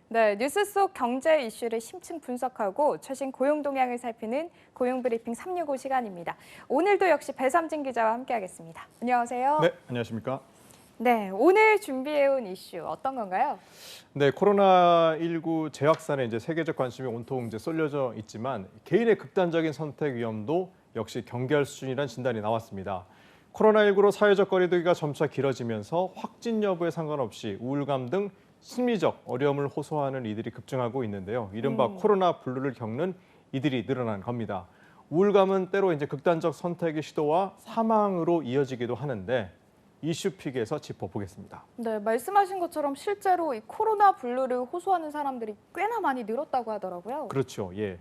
네, 뉴스 속 경제 이슈를 심층 분석하고 최신 고용 동향을 살피는 고용 브리핑 365 시간입니다. 오늘도 역시 배삼진 기자와 함께하겠습니다. 안녕하세요. 네, 안녕하십니까? 네, 오늘 준비해온 이슈 어떤 건가요? 네, 코로나19 재확산에 이제 세계적 관심이 온통 이제 쏠려져 있지만 개인의 극단적인 선택 위험도 역시 경계할 수준이라는 진단이 나왔습니다. 코로나19로 사회적 거리두기가 점차 길어지면서 확진 여부에 상관없이 우울감 등 심리적 어려움을 호소하는 이들이 급증하고 있는데요. 이른바 코로나 블루를 겪는 이들이 늘어난 겁니다. 우울감은 때로 이제 극단적 선택의 시도와 사망으로 이어지기도 하는데 이슈픽에서 짚어보겠습니다. 네, 말씀하신 것처럼 실제로 이 코로나 블루를 호소하는 사람들이 꽤나 많이 늘었다고 하더라고요. 그렇죠. 예.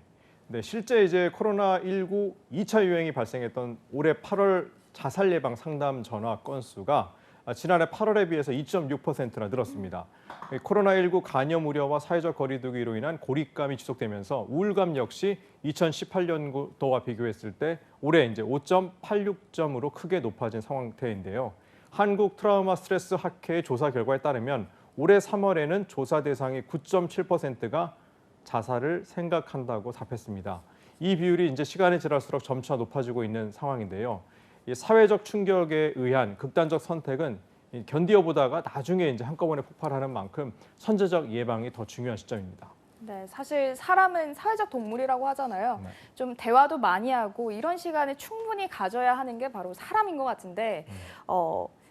네, 실제 이제 코로나19 2차 유행이 발생했던 올해 8월 자살 예방 상담 전화 건수가 지난해 8월에 비해서 2.6%나 늘었습니다. 코로나19 감염 우려와 사회적 거리두기로 인한 고립감이 지속되면서 우울감 역시 2018년도와 비교했을 때 올해 이제 5.86점으로 크게 높아진 상태인데요. 한국 트라우마 스트레스 학회의 조사 결과에 따르면 올해 3월에는 조사 대상의 9.7%가 자살을 생각한다고 답했습니다. 이 비율이 이제 시간이 지날수록 점차 높아지고 있는 상황인데요. 이 사회적 충격에 의한 극단적 선택은 견디어보다가 나중에 이제 한꺼번에 폭발하는 만큼 선제적 예방이 더 중요한 시점입니다. 네, 사실 사람은 사회적 동물이라고 하잖아요. 네. 좀 대화도 많이 하고 이런 시간을 충분히 가져야 하는 게 바로 사람인 것 같은데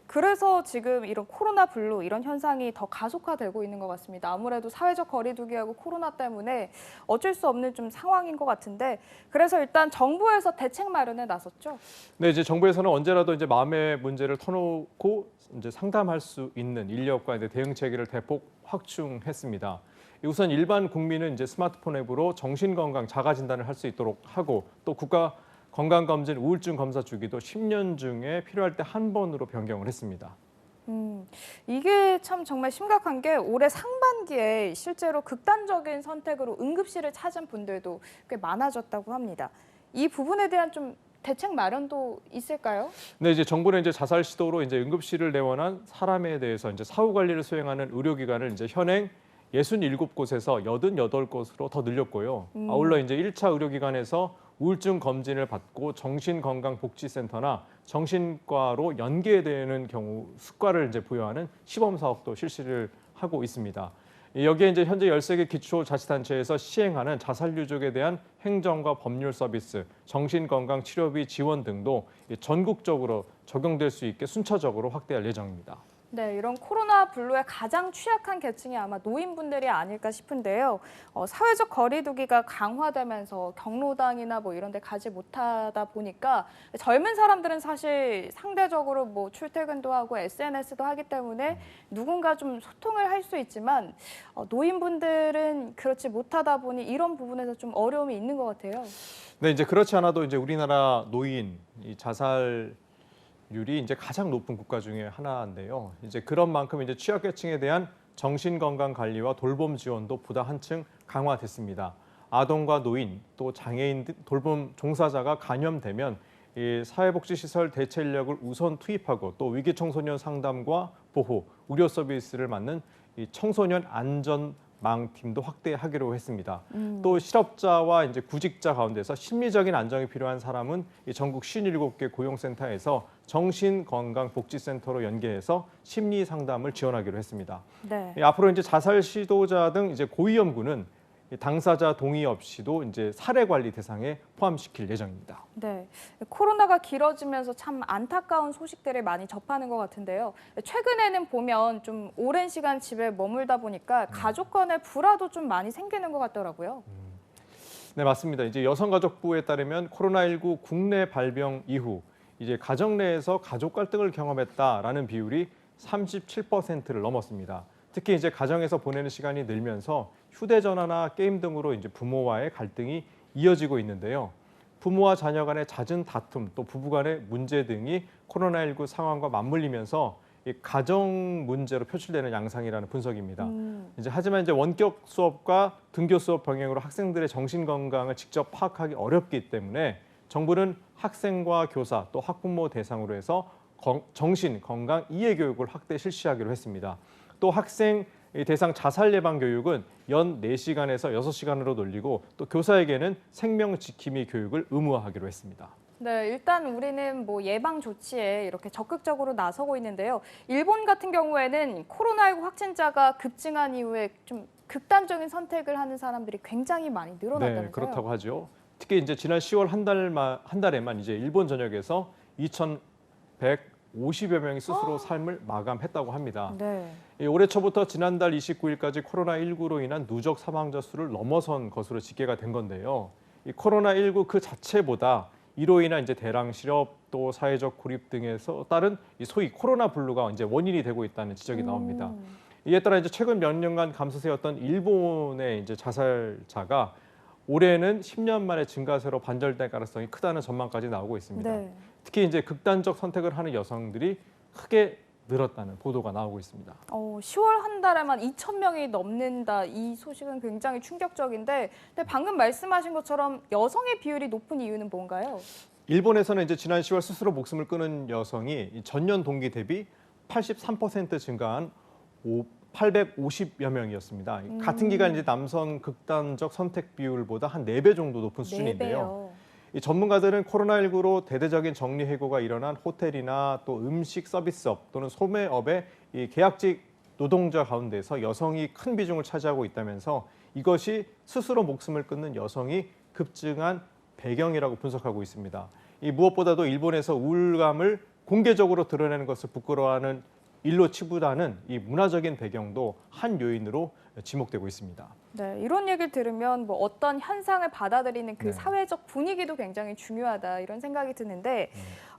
그래서 지금 이런 코로나 블루 이런 현상이 더 가속화되고 있는 것 같습니다. 아무래도 사회적 거리두기하고 코로나 때문에 어쩔 수 없는 좀 상황인 것 같은데 그래서 일단 정부에서 대책 마련에 나섰죠. 네, 이제 정부에서는 언제라도 이제 마음의 문제를 터놓고 이제 상담할 수 있는 인력과 이제 대응 체계를 대폭 확충했습니다. 우선 일반 국민은 이제 스마트폰 앱으로 정신건강 자가 진단을 할 수 있도록 하고 또 국가 건강검진 우울증 검사 주기도 10년 중에 필요할 때 한 번으로 변경을 했습니다. 이게 참 정말 심각한 게 올해 상반기에 실제로 극단적인 선택으로 응급실을 찾은 분들도 꽤 많아졌다고 합니다. 이 부분에 대한 좀 대책 마련도 있을까요? 네, 이제 정부는 이제 자살 시도로 이제 응급실을 내원한 사람에 대해서 이제 사후 관리를 수행하는 의료기관을 이제 현행 67곳에서 88곳으로 더 늘렸고요. 아울러 이제 1차 의료기관에서 우울증 검진을 받고 정신건강복지센터나 정신과로 연계되는 경우 수가를 이제 부여하는 시범 사업도 실시를 하고 있습니다. 여기에 이제 현재 13개 기초자치단체에서 시행하는 자살 유족에 대한 행정과 법률 서비스, 정신건강 치료비 지원 등도 전국적으로 적용될 수 있게 순차적으로 확대할 예정입니다. 네, 이런 코로나 블루에 가장 취약한 계층이 아마 노인분들이 아닐까 싶은데요. 사회적 거리두기가 강화되면서 경로당이나 뭐 이런 데 가지 못하다 보니까 젊은 사람들은 사실 상대적으로 뭐 출퇴근도 하고 SNS도 하기 때문에 누군가 좀 소통을 할 수 있지만 노인분들은 그렇지 못하다 보니 이런 부분에서 좀 어려움이 있는 것 같아요. 네, 이제 그렇지 않아도 이제 우리나라 노인 이 자살 율이 이제 가장 높은 국가 중에 하나인데요. 이제 그런 만큼 이제 취약계층에 대한 정신건강 관리와 돌봄 지원도 보다 한층 강화됐습니다. 아동과 노인 또 장애인 돌봄 종사자가 감염되면 이 사회복지시설 대체 인력을 우선 투입하고 또 위기 청소년 상담과 보호, 의료 서비스를 맡는 이 청소년 안전망팀도 확대하기로 했습니다. 또 실업자와 이제 구직자 가운데서 심리적인 안정이 필요한 사람은 이 전국 57개 고용센터에서 정신건강복지센터로 연계해서 심리 상담을 지원하기로 했습니다. 네. 앞으로 이제 자살 시도자 등 이제 고위험군은 당사자 동의 없이도 이제 사례 관리 대상에 포함시킬 예정입니다. 네, 코로나가 길어지면서 참 안타까운 소식들을 많이 접하는 것 같은데요. 최근에는 보면 좀 오랜 시간 집에 머물다 보니까 가족 간의 불화도 좀 많이 생기는 것 같더라고요. 네, 맞습니다. 이제 여성가족부에 따르면 코로나19 국내 발병 이후 이제 가정 내에서 가족 갈등을 경험했다라는 비율이 37%를 넘었습니다. 특히 이제 가정에서 보내는 시간이 늘면서 휴대전화나 게임 등으로 이제 부모와의 갈등이 이어지고 있는데요. 부모와 자녀 간의 잦은 다툼, 또 부부 간의 문제 등이 코로나19 상황과 맞물리면서 이 가정 문제로 표출되는 양상이라는 분석입니다. 이제 하지만 이제 원격 수업과 등교 수업 병행으로 학생들의 정신 건강을 직접 파악하기 어렵기 때문에 정부는 학생과 교사 또 학부모 대상으로 해서 정신 건강 이해 교육을 확대 실시하기로 했습니다. 또 학생 이 대상 자살 예방 교육은 연 4시간에서 6시간으로 늘리고 또 교사에게는 생명 지킴이 교육을 의무화하기로 했습니다. 네, 일단 우리는 뭐 예방 조치에 이렇게 적극적으로 나서고 있는데요. 일본 같은 경우에는 코로나19 확진자가 급증한 이후에 좀 극단적인 선택을 하는 사람들이 굉장히 많이 늘어났다면서요. 네, 그렇다고 하죠. 특히 이제 지난 10월 한 달에만 이제 일본 전역에서 2,150여 명이 스스로 삶을 마감했다고 합니다. 네. 올해 초부터 지난달 29일까지 코로나19로 인한 누적 사망자 수를 넘어선 것으로 집계가 된 건데요. 이 코로나19 그 자체보다 이로 인한 이제 대량 실업 또 사회적 고립 등에서 따른 이 소위 코로나 블루가 이제 원인이 되고 있다는 지적이 나옵니다. 이에 따라 이제 최근 몇 년간 감소세였던 일본의 이제 자살자가 올해는 10년 만에 증가세로 반절될 가능성이 크다는 전망까지 나오고 있습니다. 네. 특히 이제 극단적 선택을 하는 여성들이 크게 늘었다는 보도가 나오고 있습니다. 10월 한 달에만 2,000명이 넘는다. 이 소식은 굉장히 충격적인데, 근데 방금 말씀하신 것처럼 여성의 비율이 높은 이유는 뭔가요? 일본에서는 이제 지난 10월 스스로 목숨을 끊은 여성이 전년 동기 대비 83% 증가한 850여 명이었습니다. 같은 기간 이제 남성 극단적 선택 비율보다 한 4배 정도 높은 수준인데요. 4배요. 이 전문가들은 코로나19로 대대적인 정리해고가 일어난 호텔이나 또 음식 서비스업 또는 소매업의 이 계약직 노동자 가운데서 여성이 큰 비중을 차지하고 있다면서 이것이 스스로 목숨을 끊는 여성이 급증한 배경이라고 분석하고 있습니다. 이 무엇보다도 일본에서 우울감을 공개적으로 드러내는 것을 부끄러워하는 일로 치부다는 이 문화적인 배경도 한 요인으로 지목되고 있습니다. 네, 이런 얘기를 들으면 뭐 어떤 현상을 받아들이는 그 네. 사회적 분위기도 굉장히 중요하다 이런 생각이 드는데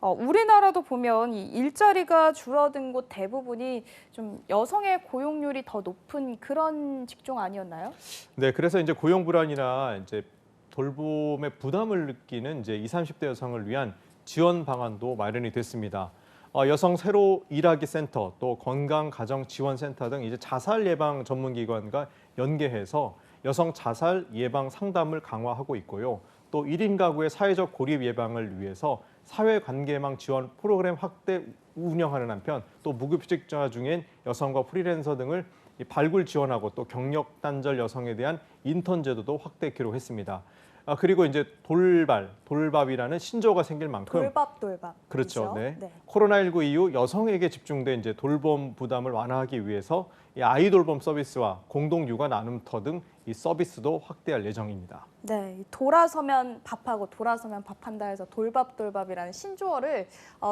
우리나라도 보면 이 일자리가 줄어든 곳 대부분이 좀 여성의 고용률이 더 높은 그런 직종 아니었나요? 네, 그래서 이제 고용 불안이나 이제 돌봄의 부담을 느끼는 이제 20, 30대 여성을 위한 지원 방안도 마련이 됐습니다. 여성 새로 일하기 센터, 또 건강 가정 지원 센터 등 이제 자살 예방 전문 기관과 연계해서 여성 자살 예방 상담을 강화하고 있고요. 또 1인 가구의 사회적 고립 예방을 위해서 사회 관계망 지원 프로그램 확대 운영하는 한편 또 무급직자 중인 여성과 프리랜서 등을 발굴 지원하고 또 경력 단절 여성에 대한 인턴 제도도 확대키로 했습니다. 그리고 이제 돌밥이라는 신조어가 생길 만큼 돌밥. 그렇죠. 그렇죠? 네. 네. 코로나19 이후 여성에게 집중된 이제 돌봄 부담을 완화하기 위해서 이 아이 돌봄 서비스와 공동 육아 나눔터 등 이 서비스도 확대할 예정입니다. 네, 이 돌아서면 밥하고 돌아서면 밥한다 해서 돌밥이라는 신조어를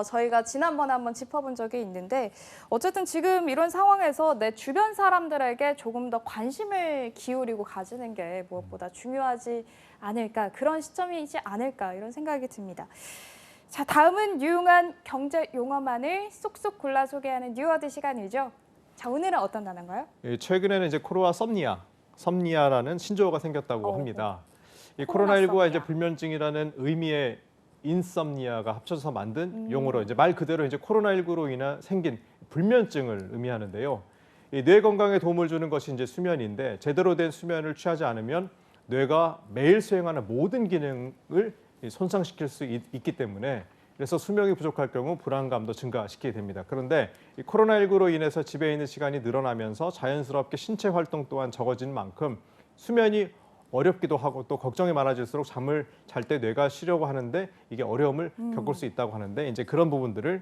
저희가 지난번에 한번 짚어본 적이 있는데 어쨌든 지금 이런 상황에서 내 주변 사람들에게 조금 더 관심을 기울이고 가지는 게 무엇보다 중요하지 않을까, 그런 시점이지 않을까 이런 생각이 듭니다. 자, 다음은 유용한 경제 용어만을 쏙쏙 골라 소개하는 뉴워드 시간이죠. 자, 오늘은 어떤 단어인가요? 최근에는 이제 코로나 섭니아라는 신조어가 생겼다고 합니다. 이 코로나19와 이제 불면증이라는 의미의 인썸니아가 합쳐져서 만든 용어로 이제 말 그대로 이제 코로나19로 인한 생긴 불면증을 의미하는데요. 이 뇌 건강에 도움을 주는 것이 이제 수면인데 제대로 된 수면을 취하지 않으면 뇌가 매일 수행하는 모든 기능을 손상시킬 수 있기 때문에 그래서 수면이 부족할 경우 불안감도 증가시키게 됩니다. 그런데 이 코로나19로 인해서 집에 있는 시간이 늘어나면서 자연스럽게 신체 활동 또한 적어진 만큼 수면이 어렵기도 하고 또 걱정이 많아질수록 잠을 잘 때 뇌가 쉬려고 하는데 이게 어려움을 겪을 수 있다고 하는데 이제 그런 부분들을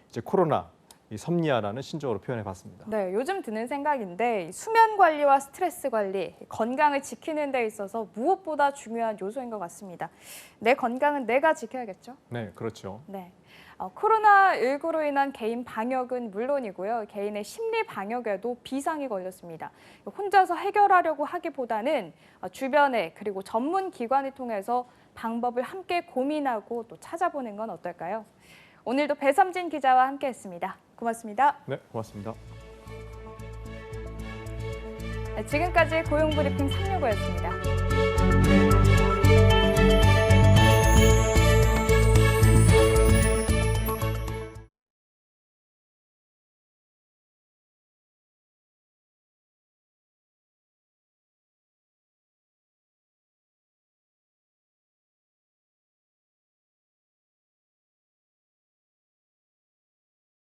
이제 코로나 이 섭니아라는 신조어로 표현해봤습니다. 네, 요즘 드는 생각인데 수면 관리와 스트레스 관리, 건강을 지키는 데 있어서 무엇보다 중요한 요소인 것 같습니다. 내 건강은 내가 지켜야겠죠? 네, 그렇죠. 네. 코로나19로 인한 개인 방역은 물론이고요. 개인의 심리 방역에도 비상이 걸렸습니다. 혼자서 해결하려고 하기보다는 주변에 그리고 전문 기관을 통해서 방법을 함께 고민하고 또 찾아보는 건 어떨까요? 오늘도 배삼진 기자와 함께했습니다. 고맙습니다. 네, 고맙습니다. 지금까지 고용브리핑 365였습니다.